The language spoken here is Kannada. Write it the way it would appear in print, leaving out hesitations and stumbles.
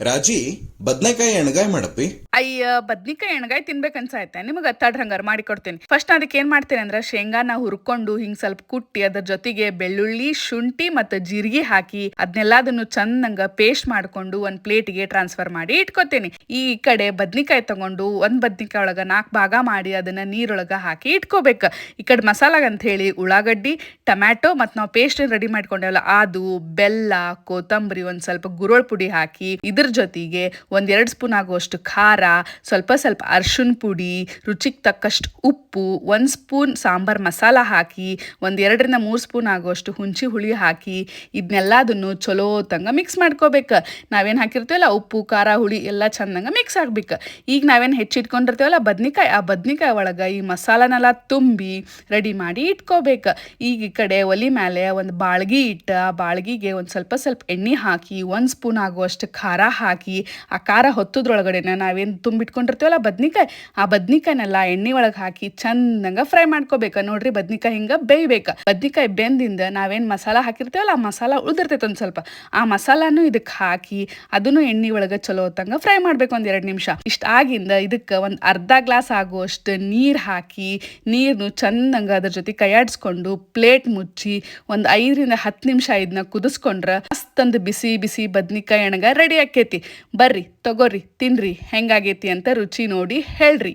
ರಾಜಿ ಬದ್ನೆಕಾಯಿ ಎಣ್ಗಾಯ್ ಮಾಡಪ್ಪಿ. ಅಯ್ಯ ಬದ್ನಿಕಾಯಿ ಎಣ್ಗಾಯಿ ತಿನ್ಬೇಕನ್ಸಾಯ್ತೆ ನಿಮಗೆ ಅತ್ತಾಡ್ ಹಂಗಾರ ಮಾಡಿ ಕೊಡ್ತೀನಿ. ಫಸ್ಟ್ ಅದಕ್ಕೆ ಏನ್ ಮಾಡ್ತೀನಿ ಅಂದ್ರೆ ಶೇಂಗಾನ ಹುರ್ಕೊಂಡು ಹಿಂಗ್ ಸ್ವಲ್ಪ ಕುಟ್ಟಿ ಅದ್ರ ಜೊತೆಗೆ ಬೆಳ್ಳುಳ್ಳಿ ಶುಂಠಿ ಮತ್ತು ಜೀರಿಗೆ ಹಾಕಿ ಅದನ್ನೆಲ್ಲದನ್ನು ಚಂದಂಗ ಪೇಸ್ಟ್ ಮಾಡ್ಕೊಂಡು ಒಂದ್ ಪ್ಲೇಟ್ಗೆ ಟ್ರಾನ್ಸ್ಫರ್ ಮಾಡಿ ಇಟ್ಕೋತೀನಿ. ಈ ಕಡೆ ಬದ್ನಿಕಾಯಿ ತಗೊಂಡು ಒಂದ್ ಬದ್ನಿಕಾಯಿ ಒಳಗ 4 ಭಾಗ ಮಾಡಿ ಅದನ್ನ ನೀರೊಳಗ ಹಾಕಿ ಇಟ್ಕೋಬೇಕು. ಈ ಕಡೆ ಮಸಾಲಾಗ ಅಂತ ಹೇಳಿ ಉಳ್ಳಾಗಡ್ಡಿ ಟೊಮ್ಯಾಟೊ ಮತ್ತು ನಾವು ಪೇಸ್ಟ್ ರೆಡಿ ಮಾಡ್ಕೊಂಡೇವಲ್ಲ ಅದು, ಬೆಲ್ಲ, ಕೊತ್ತಂಬರಿ, ಒಂದ್ ಸ್ವಲ್ಪ ಗುರೋಳ್ ಪುಡಿ ಹಾಕಿ ಇದ್ರ ಜೊತೆಗೆ 1-2 ಸ್ಪೂನ್ ಆಗುವಷ್ಟು ಖಾರ, ಸ್ವಲ್ಪ ಅರ್ಶಿನ ಪುಡಿ, ರುಚಿಗೆ ತಕ್ಕಷ್ಟು ಉಪ್ಪು, 1 ಸ್ಪೂನ್ ಸಾಂಬಾರ್ ಮಸಾಲ ಹಾಕಿ 2-3 ಸ್ಪೂನ್ ಆಗುವಷ್ಟು ಹುಣಸಿ ಹುಳಿ ಹಾಕಿ ಇದನ್ನೆಲ್ಲದನ್ನು ಚಲೋ ತಂಗ ಮಿಕ್ಸ್ ಮಾಡ್ಕೋಬೇಕು. ನಾವೇನು ಹಾಕಿರ್ತೀವಲ್ಲ ಉಪ್ಪು ಖಾರ ಹುಳಿ ಎಲ್ಲ ಚಂದಂಗ ಮಿಕ್ಸ್ ಆಗ್ಬೇಕು. ಈಗ ನಾವೇನು ಹೆಚ್ಚಿಟ್ಕೊಂಡಿರ್ತೀವಲ್ಲ ಬದ್ನಿಕಾಯಿ, ಆ ಬದ್ನಿಕಾಯಿ ಒಳಗೆ ಈ ಮಸಾಲನೆಲ್ಲ ತುಂಬಿ ರೆಡಿ ಮಾಡಿ ಇಟ್ಕೋಬೇಕು. ಈಗ ಈ ಕಡೆ ಒಲಿ ಮೇಲೆ ಒಂದು ಬಾಳ್ಗಿ ಇಟ್ಟು ಆ ಬಾಳ್ಗಿಗೆ ಒಂದು ಸ್ವಲ್ಪ ಎಣ್ಣೆ ಹಾಕಿ 1 ಸ್ಪೂನ್ ಆಗುವಷ್ಟು ಖಾರ ಹಾಕಿ ಆ ಖಾರ ಹೊತ್ತದ್ರೊಳಗಡೆನ ನಾವೇನು ತುಂಬಿಟ್ಕೊಂಡಿರ್ತೀವಲ್ಲ ಬದ್ನಿಕಾಯಿ, ಆ ಬದ್ನಿಕಾಯಿನೆಲ್ಲ ಎಣ್ಣೆ ಒಳಗೆ ಹಾಕಿ ಚಂದಂಗ ಫ್ರೈ ಮಾಡ್ಕೋಬೇಕು. ನೋಡ್ರಿ ಬದ್ನಿಕಾಯಿ ಹಿಂಗೆ ಬೇಯ್ಬೇಕು. ಬದ್ನಿಕಾಯಿ ಬೆಂದಿಂದ ನಾವೇನು ಮಸಾಲ ಹಾಕಿರ್ತೀವಲ್ಲ ಆ ಮಸಾಲ ಉಳಿದಿರ್ತೈತೆ ಒಂದು ಸ್ವಲ್ಪ, ಆ ಮಸಾಲಾನು ಇದಕ್ಕೆ ಹಾಕಿ ಅದನ್ನು ಎಣ್ಣೆ ಒಳಗೆ ಚಲೋ ಹೊತ್ತಂಗ ಫ್ರೈ ಮಾಡ್ಬೇಕು 1-2 ನಿಮಿಷ. ಇಷ್ಟ ಆಗಿಂದ ಇದಕ್ಕೆ ಒಂದು ಅರ್ಧ ಗ್ಲಾಸ್ ಆಗುವಷ್ಟು ನೀರು ಹಾಕಿ ನೀರನ್ನು ಚಂದಂಗ ಅದ್ರ ಜೊತೆ ಕೈಯಾಡಿಸ್ಕೊಂಡು ಪ್ಲೇಟ್ ಮುಚ್ಚಿ ಒಂದು 5-10 ನಿಮಿಷ ಇದನ್ನ ಕುದಿಸ್ಕೊಂಡ್ರೆ ಮಸ್ತಂದು ಬಿಸಿ ಬಿಸಿ ಬದ್ನಿಕಾಯಿ ಎಣ್ಗಾಯಿ ರೆಡಿ ಆಕೈತಿ. ಬರ್ರಿ ತಗೋರಿ ತಿನ್ರಿ ಹೆಂಗಾಗೈತಿ ಅಂತ ರುಚಿ ನೋಡಿ ಹೇಳ್ರಿ.